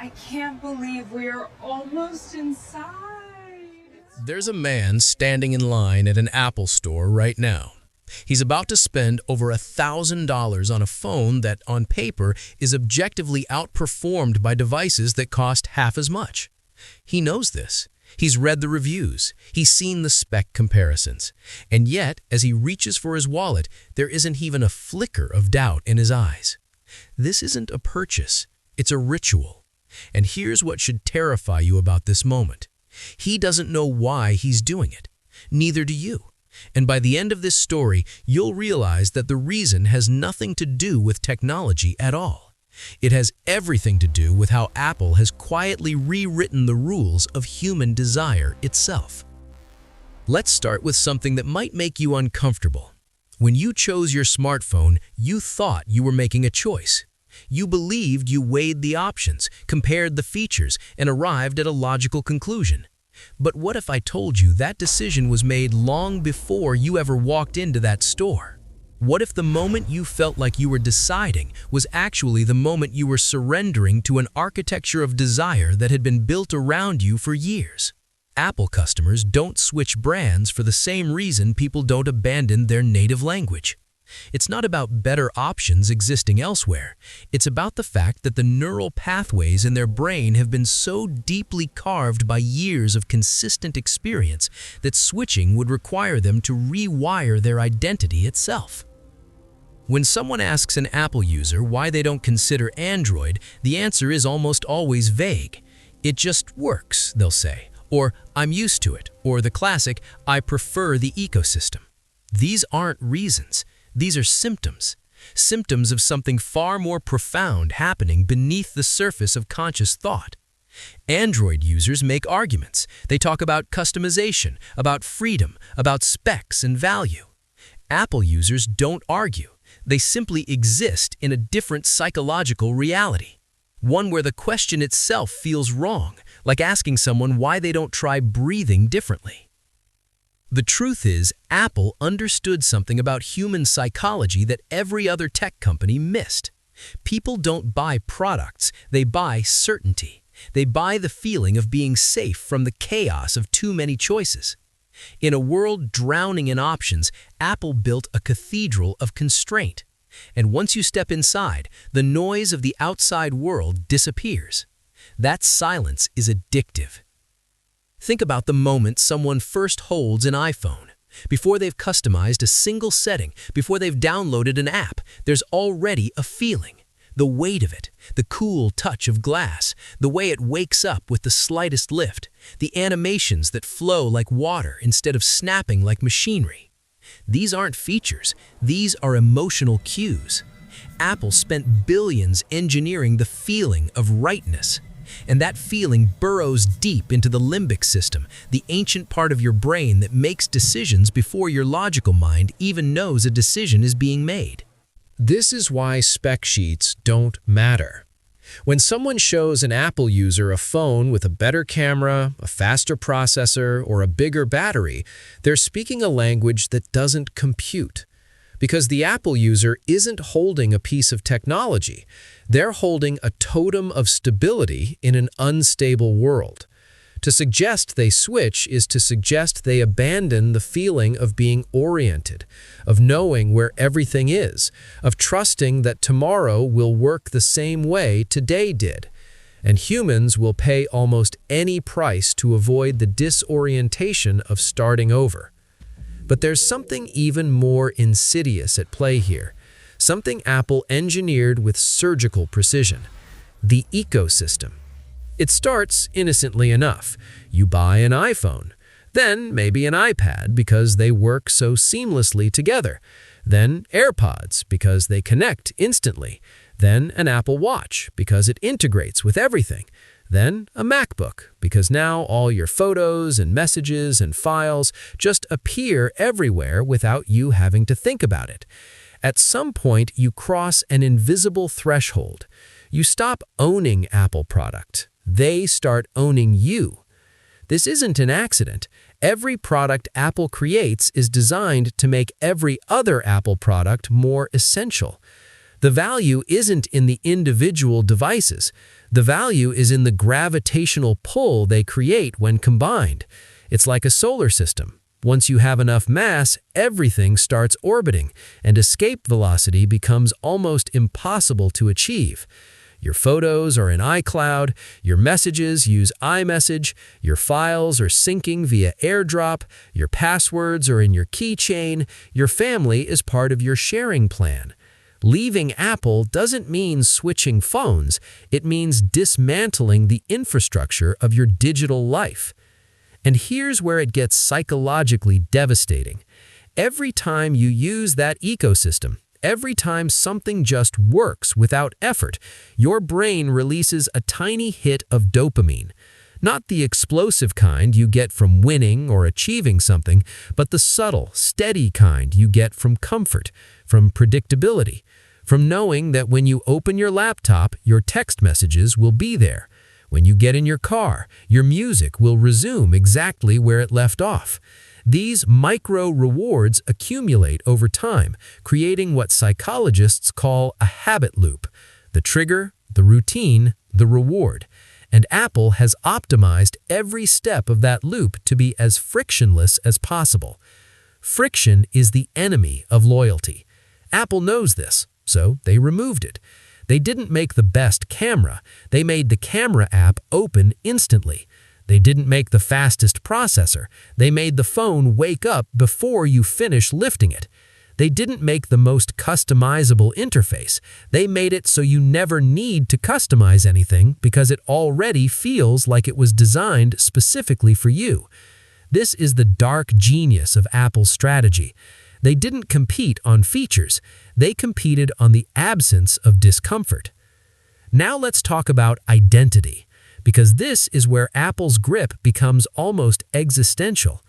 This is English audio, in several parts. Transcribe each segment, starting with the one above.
I can't believe we're almost inside. There's a man standing in line at an Apple store right now. He's about to spend over $1,000 on a phone that, on paper, is objectively outperformed by devices that cost half as much. He knows this. He's read the reviews. He's seen the spec comparisons. And yet, as he reaches for his wallet, there isn't even a flicker of doubt in his eyes. This isn't a purchase. It's a ritual. And here's what should terrify you about this moment. He doesn't know why he's doing it. Neither do you. And by the end of this story, you'll realize that the reason has nothing to do with technology at all. It has everything to do with how Apple has quietly rewritten the rules of human desire itself. Let's start with something that might make you uncomfortable. When you chose your smartphone, you thought you were making a choice. You believed you weighed the options, compared the features, and arrived at a logical conclusion. But what if I told you that decision was made long before you ever walked into that store? What if the moment you felt like you were deciding was actually the moment you were surrendering to an architecture of desire that had been built around you for years? Apple customers don't switch brands for the same reason people don't abandon their native language. It's not about better options existing elsewhere. It's about the fact that the neural pathways in their brain have been so deeply carved by years of consistent experience that switching would require them to rewire their identity itself. When someone asks an Apple user why they don't consider Android, the answer is almost always vague. "It just works," they'll say, or "I'm used to it," or the classic, "I prefer the ecosystem." These aren't reasons. These are symptoms. Symptoms of something far more profound happening beneath the surface of conscious thought. Android users make arguments. They talk about customization, about freedom, about specs and value. Apple users don't argue. They simply exist in a different psychological reality. One where the question itself feels wrong, like asking someone why they don't try breathing differently. The truth is, Apple understood something about human psychology that every other tech company missed. People don't buy products, they buy certainty. They buy the feeling of being safe from the chaos of too many choices. In a world drowning in options, Apple built a cathedral of constraint. And once you step inside, the noise of the outside world disappears. That silence is addictive. Think about the moment someone first holds an iPhone. Before they've customized a single setting, before they've downloaded an app, there's already a feeling. The weight of it, the cool touch of glass, the way it wakes up with the slightest lift, the animations that flow like water instead of snapping like machinery. These aren't features, these are emotional cues. Apple spent billions engineering the feeling of rightness. And that feeling burrows deep into the limbic system, the ancient part of your brain that makes decisions before your logical mind even knows a decision is being made. This is why spec sheets don't matter. When someone shows an Apple user a phone with a better camera, a faster processor, or a bigger battery, they're speaking a language that doesn't compute. Because the Apple user isn't holding a piece of technology, they're holding a totem of stability in an unstable world. To suggest they switch is to suggest they abandon the feeling of being oriented, of knowing where everything is, of trusting that tomorrow will work the same way today did. And humans will pay almost any price to avoid the disorientation of starting over. But there's something even more insidious at play here, something Apple engineered with surgical precision: the ecosystem. It starts innocently enough. You buy an iPhone, then maybe an iPad because they work so seamlessly together, then AirPods because they connect instantly, then an Apple Watch because it integrates with everything, then a MacBook, because now all your photos and messages and files just appear everywhere without you having to think about it. At some point, you cross an invisible threshold. You stop owning Apple product. They start owning you. This isn't an accident. Every product Apple creates is designed to make every other Apple product more essential. The value isn't in the individual devices. The value is in the gravitational pull they create when combined. It's like a solar system. Once you have enough mass, everything starts orbiting, and escape velocity becomes almost impossible to achieve. Your photos are in iCloud, your messages use iMessage, your files are syncing via AirDrop, your passwords are in your keychain, your family is part of your sharing plan. Leaving Apple doesn't mean switching phones, it means dismantling the infrastructure of your digital life. And here's where it gets psychologically devastating. Every time you use that ecosystem, every time something just works without effort, your brain releases a tiny hit of dopamine. Not the explosive kind you get from winning or achieving something, but the subtle, steady kind you get from comfort, from predictability, from knowing that when you open your laptop, your text messages will be there. When you get in your car, your music will resume exactly where it left off. These micro-rewards accumulate over time, creating what psychologists call a habit loop. The trigger, the routine, the reward. And Apple has optimized every step of that loop to be as frictionless as possible. Friction is the enemy of loyalty. Apple knows this, so they removed it. They didn't make the best camera, they made the camera app open instantly. They didn't make the fastest processor, they made the phone wake up before you finish lifting it. They didn't make the most customizable interface, they made it so you never need to customize anything because it already feels like it was designed specifically for you. This is the dark genius of Apple's strategy. They didn't compete on features, they competed on the absence of discomfort. Now let's talk about identity, because this is where Apple's grip becomes almost existential.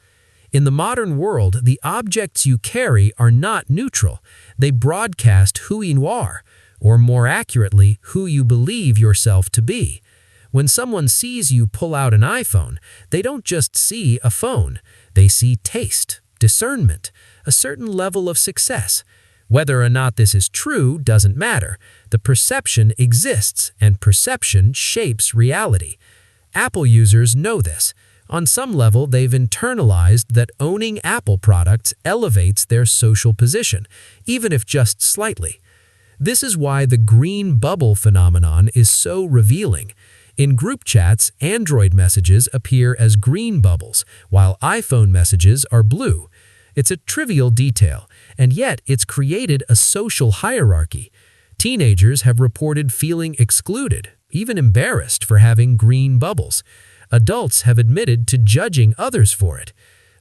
In the modern world, the objects you carry are not neutral. They broadcast who you are, or more accurately, who you believe yourself to be. When someone sees you pull out an iPhone, they don't just see a phone, they see taste, discernment, a certain level of success. Whether or not this is true doesn't matter. The perception exists, and perception shapes reality. Apple users know this. On some level, they've internalized that owning Apple products elevates their social position, even if just slightly. This is why the green bubble phenomenon is so revealing. In group chats, Android messages appear as green bubbles, while iPhone messages are blue. It's a trivial detail, and yet it's created a social hierarchy. Teenagers have reported feeling excluded, even embarrassed for having green bubbles. Adults have admitted to judging others for it.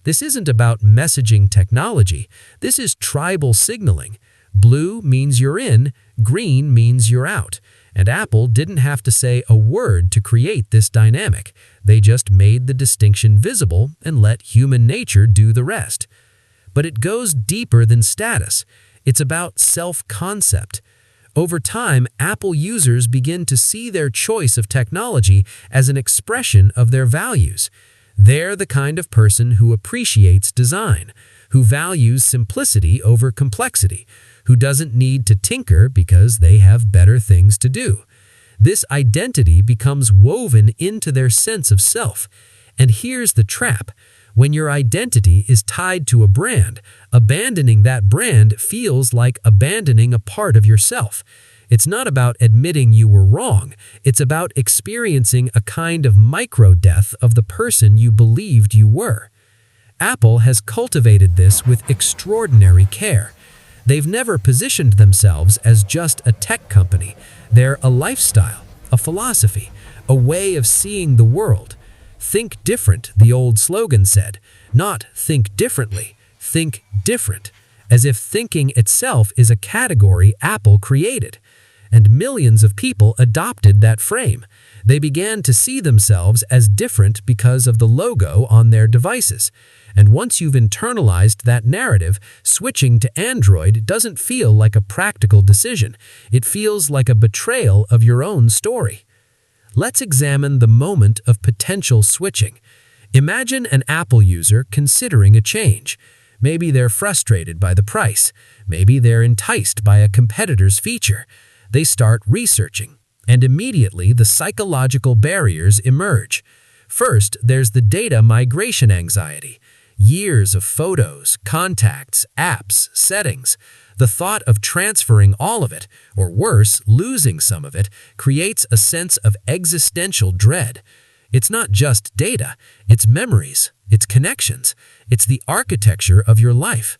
This isn't about messaging technology. This is tribal signaling. Blue means you're in, green means you're out. And Apple didn't have to say a word to create this dynamic. They just made the distinction visible and let human nature do the rest. But it goes deeper than status. It's about self-concept. Over time, Apple users begin to see their choice of technology as an expression of their values. They're the kind of person who appreciates design, who values simplicity over complexity, who doesn't need to tinker because they have better things to do. This identity becomes woven into their sense of self. And here's the trap. When your identity is tied to a brand, abandoning that brand feels like abandoning a part of yourself. It's not about admitting you were wrong. It's about experiencing a kind of micro-death of the person you believed you were. Apple has cultivated this with extraordinary care. They've never positioned themselves as just a tech company. They're a lifestyle, a philosophy, a way of seeing the world. Think different, the old slogan said. Not think differently, think different. As if thinking itself is a category Apple created. And millions of people adopted that frame. They began to see themselves as different because of the logo on their devices. And once you've internalized that narrative, switching to Android doesn't feel like a practical decision. It feels like a betrayal of your own story. Let's examine the moment of potential switching. Imagine an Apple user considering a change. Maybe they're frustrated by the price. Maybe they're enticed by a competitor's feature. They start researching, and immediately the psychological barriers emerge. First, there's the data migration anxiety. Years of photos, contacts, apps, settings. The thought of transferring all of it, or worse, losing some of it, creates a sense of existential dread. It's not just data, it's memories, it's connections, it's the architecture of your life.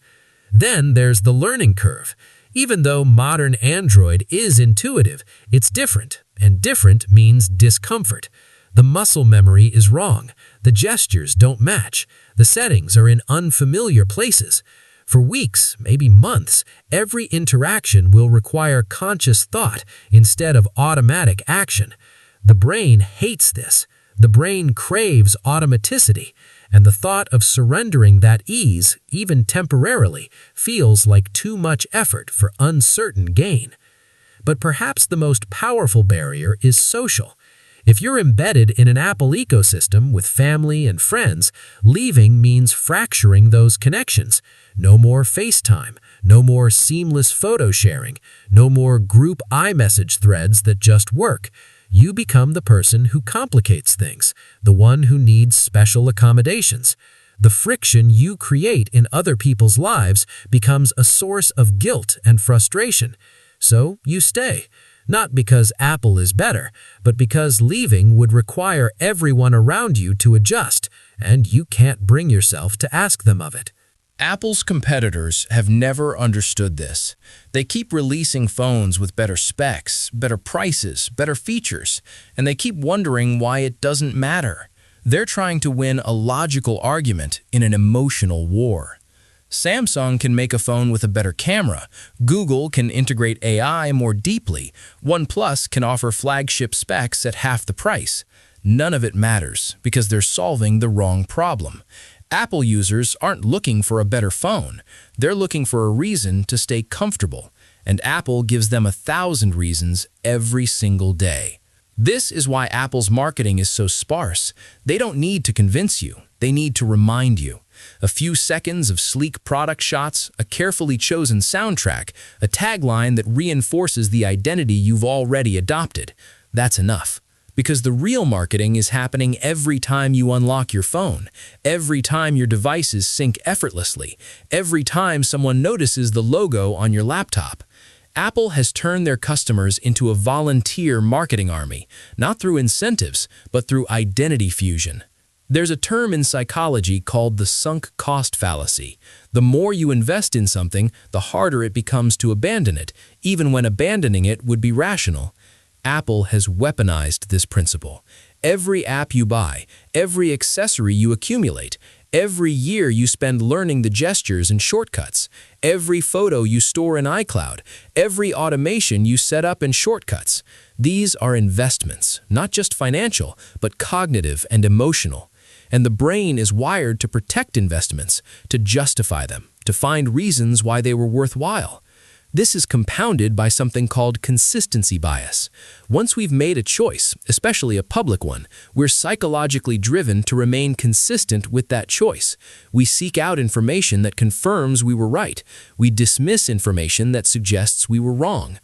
Then there's the learning curve. Even though modern Android is intuitive, it's different, and different means discomfort. The muscle memory is wrong, the gestures don't match, the settings are in unfamiliar places. For weeks, maybe months, every interaction will require conscious thought instead of automatic action. The brain hates this. The brain craves automaticity, and the thought of surrendering that ease, even temporarily, feels like too much effort for uncertain gain. But perhaps the most powerful barrier is social. If you're embedded in an Apple ecosystem with family and friends, leaving means fracturing those connections. No more FaceTime, no more seamless photo sharing, no more group iMessage threads that just work. You become the person who complicates things, the one who needs special accommodations. The friction you create in other people's lives becomes a source of guilt and frustration. So you stay. Not because Apple is better, but because leaving would require everyone around you to adjust, and you can't bring yourself to ask them of it. Apple's competitors have never understood this. They keep releasing phones with better specs, better prices, better features, and they keep wondering why it doesn't matter. They're trying to win a logical argument in an emotional war. Samsung can make a phone with a better camera. Google can integrate AI more deeply. OnePlus can offer flagship specs at half the price. None of it matters because they're solving the wrong problem. Apple users aren't looking for a better phone. They're looking for a reason to stay comfortable, and Apple gives them 1,000 reasons every single day. This is why Apple's marketing is so sparse. They don't need to convince you. They need to remind you. A few seconds of sleek product shots, a carefully chosen soundtrack, a tagline that reinforces the identity you've already adopted. That's enough. Because the real marketing is happening every time you unlock your phone, every time your devices sync effortlessly, every time someone notices the logo on your laptop. Apple has turned their customers into a volunteer marketing army, not through incentives, but through identity fusion. There's a term in psychology called the sunk cost fallacy. The more you invest in something, the harder it becomes to abandon it, even when abandoning it would be rational. Apple has weaponized this principle. Every app you buy, every accessory you accumulate, every year you spend learning the gestures and shortcuts, every photo you store in iCloud, every automation you set up in shortcuts. These are investments, not just financial, but cognitive and emotional. And the brain is wired to protect investments, to justify them, to find reasons why they were worthwhile. This is compounded by something called consistency bias. Once we've made a choice, especially a public one, we're psychologically driven to remain consistent with that choice. We seek out information that confirms we were right. We dismiss information that suggests we were wrong.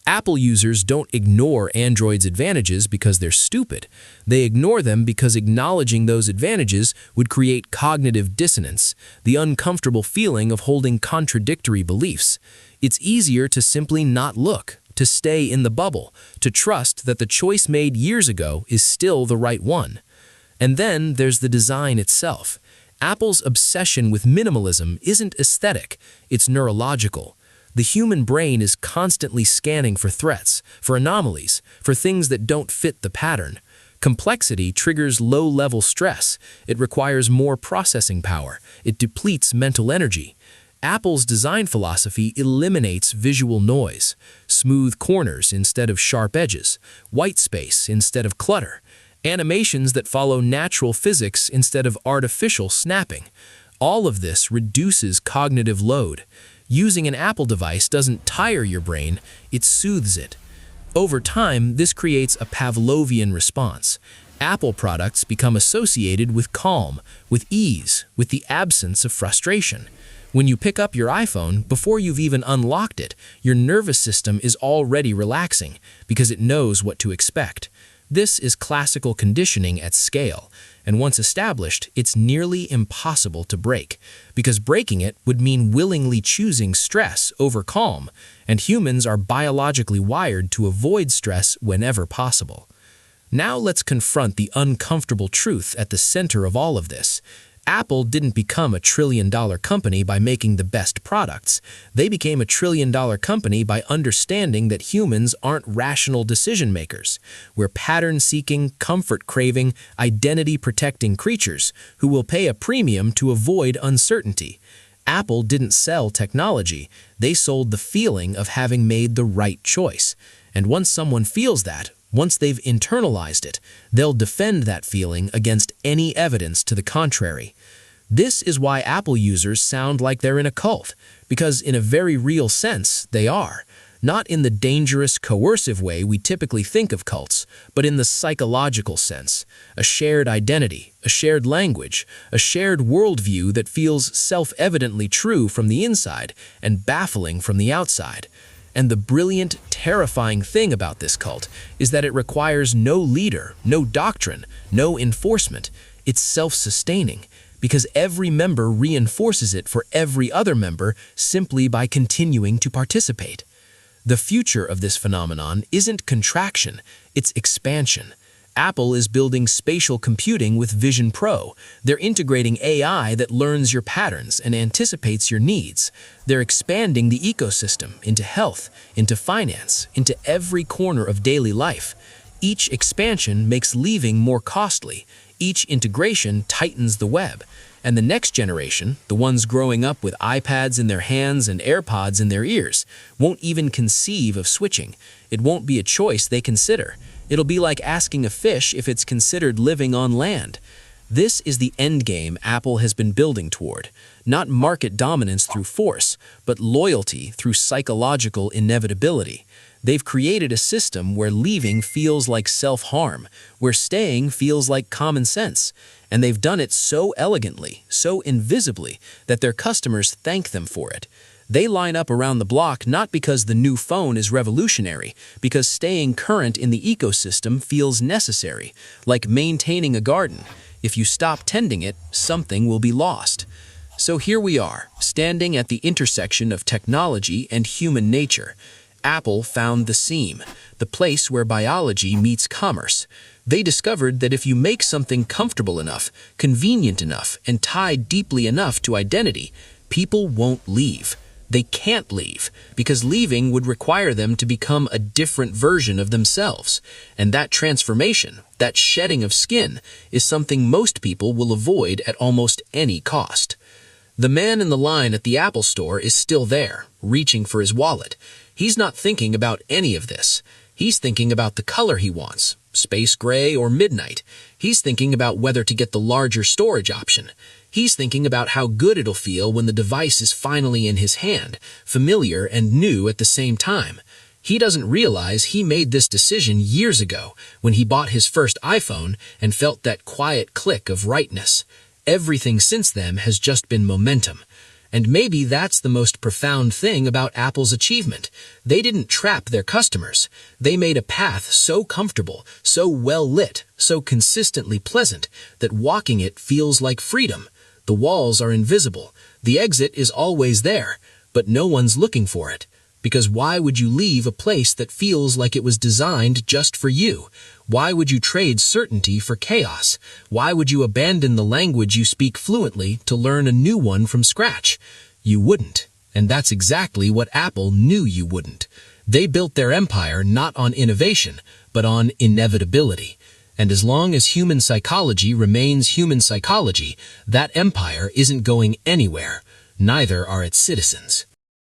Apple users don't ignore Android's advantages because they're stupid. They ignore them because acknowledging those advantages would create cognitive dissonance, the uncomfortable feeling of holding contradictory beliefs. It's easier to simply not look, to stay in the bubble, to trust that the choice made years ago is still the right one. And then there's the design itself. Apple's obsession with minimalism isn't aesthetic, it's neurological. The human brain is constantly scanning for threats, for anomalies, for things that don't fit the pattern. Complexity triggers low-level stress. It requires more processing power. It depletes mental energy. Apple's design philosophy eliminates visual noise, smooth corners instead of sharp edges, white space instead of clutter, animations that follow natural physics instead of artificial snapping. All of this reduces cognitive load. Using an Apple device doesn't tire your brain, it soothes it. Over time, this creates a Pavlovian response. Apple products become associated with calm, with ease, with the absence of frustration. When you pick up your iPhone, before you've even unlocked it, your nervous system is already relaxing because it knows what to expect. This is classical conditioning at scale, and once established, it's nearly impossible to break, because breaking it would mean willingly choosing stress over calm, and humans are biologically wired to avoid stress whenever possible. Now let's confront the uncomfortable truth at the center of all of this. Apple didn't become a trillion-dollar company by making the best products. They became a trillion-dollar company by understanding that humans aren't rational decision-makers. We're pattern-seeking, comfort-craving, identity-protecting creatures who will pay a premium to avoid uncertainty. Apple didn't sell technology. They sold the feeling of having made the right choice. And once someone feels that, once they've internalized it, they'll defend that feeling against any evidence to the contrary. This is why Apple users sound like they're in a cult, because in a very real sense, they are. Not in the dangerous, coercive way we typically think of cults, but in the psychological sense. A shared identity, a shared language, a shared worldview that feels self-evidently true from the inside and baffling from the outside. And the brilliant, terrifying thing about this cult is that it requires no leader, no doctrine, no enforcement. It's self-sustaining, because every member reinforces it for every other member simply by continuing to participate. The future of this phenomenon isn't contraction, it's expansion. Apple is building spatial computing with Vision Pro. They're integrating AI that learns your patterns and anticipates your needs. They're expanding the ecosystem into health, into finance, into every corner of daily life. Each expansion makes leaving more costly. Each integration tightens the web. And the next generation, the ones growing up with iPads in their hands and AirPods in their ears, won't even conceive of switching. It won't be a choice they consider. It'll be like asking a fish if it's considered living on land. This is the endgame Apple has been building toward. Not market dominance through force, but loyalty through psychological inevitability. They've created a system where leaving feels like self-harm, where staying feels like common sense. And they've done it so elegantly, so invisibly, that their customers thank them for it. They line up around the block not because the new phone is revolutionary, because staying current in the ecosystem feels necessary, like maintaining a garden. If you stop tending it, something will be lost. So here we are, standing at the intersection of technology and human nature. Apple found the seam, the place where biology meets commerce. They discovered that if you make something comfortable enough, convenient enough, and tied deeply enough to identity, people won't leave. They can't leave, because leaving would require them to become a different version of themselves. And that transformation, that shedding of skin, is something most people will avoid at almost any cost. The man in the line at the Apple Store is still there, reaching for his wallet. He's not thinking about any of this. He's thinking about the color he wants, space gray or midnight. He's thinking about whether to get the larger storage option. He's thinking about how good it'll feel when the device is finally in his hand, familiar and new at the same time. He doesn't realize he made this decision years ago when he bought his first iPhone and felt that quiet click of rightness. Everything since then has just been momentum. And maybe that's the most profound thing about Apple's achievement. They didn't trap their customers. They made a path so comfortable, so well lit, so consistently pleasant that walking it feels like freedom. The walls are invisible. The exit is always there, but no one's looking for it. Because why would you leave a place that feels like it was designed just for you? Why would you trade certainty for chaos? Why would you abandon the language you speak fluently to learn a new one from scratch? You wouldn't. And that's exactly what Apple knew you wouldn't. They built their empire not on innovation, but on inevitability. And as long as human psychology remains human psychology, that empire isn't going anywhere. Neither are its citizens.